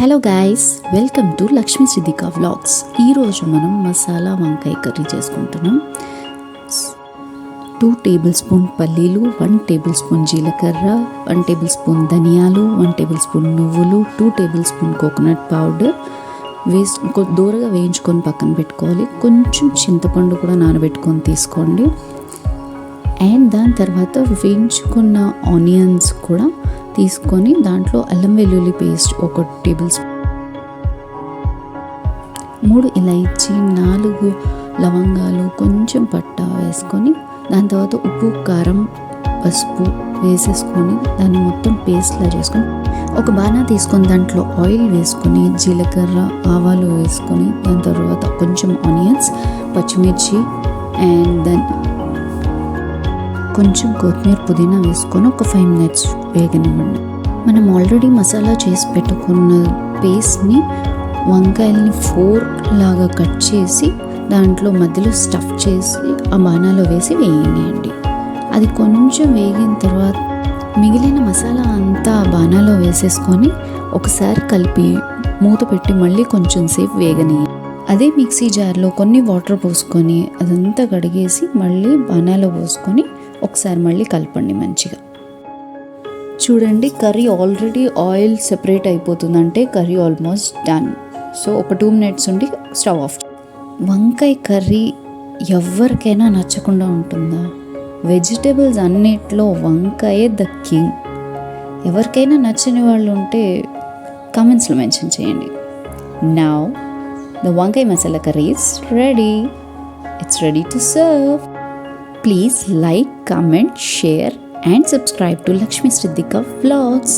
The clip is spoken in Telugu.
Hello guys, welcome to Lakshmi Siddika vlogs. ఈరోజు మనం మసాలా వంకాయ కర్రీ చేసుకుంటున్నాం. 2 టేబుల్ స్పూన్ పల్లీలు, 1 టేబుల్ స్పూన్ జీలకర్ర, 1 టేబుల్ స్పూన్ ధనియాలు, 1 టేబుల్ స్పూన్ నువ్వులు, 2 టేబుల్ స్పూన్ కోకోనట్ పౌడర్ దూరగా వేయించుకొని పక్కన పెట్టుకోవాలి. కొంచెం చింతపండు కూడా నానబెట్టుకొని తీసుకోండి. అండ్ దాని తర్వాత వేయించుకున్న ఆనియన్స్ కూడా తీసుకొని దాంట్లో అల్లం వెల్లుల్లి పేస్ట్ 1 టేబుల్ స్పూన్, 3 ఇలాచీ, 4 లవంగాలు, కొంచెం పట్టా వేసుకొని దాని తర్వాత ఉప్పు, కారం, పసుపు వేసేసుకొని దాన్ని మొత్తం పేస్ట్లా చేసుకొని ఒక బాణా తీసుకొని దాంట్లో ఆయిల్ వేసుకొని జీలకర్ర, ఆవాలు వేసుకొని దాని తర్వాత కొంచెం ఆనియన్స్, పచ్చిమిర్చి అండ్ దెన్ కొంచెం కొత్తిమీర, పుదీనా వేసుకొని ఒక 5 minutes వేగనివ్వండి. మనం ఆల్రెడీ మసాలా చేసి పెట్టుకున్న పేస్ట్ని వంకాయలని 4 లాగా కట్ చేసి దాంట్లో మధ్యలో స్టఫ్ చేసి ఆ బాణాలో వేసి వేయండి. అది కొంచెం వేగిన తర్వాత మిగిలిన మసాలా అంతా ఆ బాణాలో వేసేసుకొని ఒకసారి కలిపి మూత పెట్టి మళ్ళీ కొంచెం సేపు వేగనియండి. అదే మిక్సీ జార్లో కొన్ని వాటర్ పోసుకొని అదంతా కడిగేసి మళ్ళీ బాణాలో పోసుకొని ఒకసారి మళ్ళీ కలపండి మంచిగా. చూడండి, కర్రీ ఆల్రెడీ ఆయిల్ సెపరేట్ అయిపోతుంది, అంటే కర్రీ ఆల్మోస్ట్ డన్. సో ఒక 2 minutes ఉండి స్టవ్ ఆఫ్. వంకాయ కర్రీ ఎవరికైనా నచ్చకుండా ఉంటుందా? వెజిటేబుల్స్ అన్నిట్లో వంకాయే ద కింగ్. ఎవరికైనా నచ్చని వాళ్ళు ఉంటే కామెంట్స్లో మెన్షన్ చేయండి. నౌ the వంకాయ masala curry is ready. It's ready to serve. Please like, comment, share and subscribe to Lakshmi Siddhika Vlogs.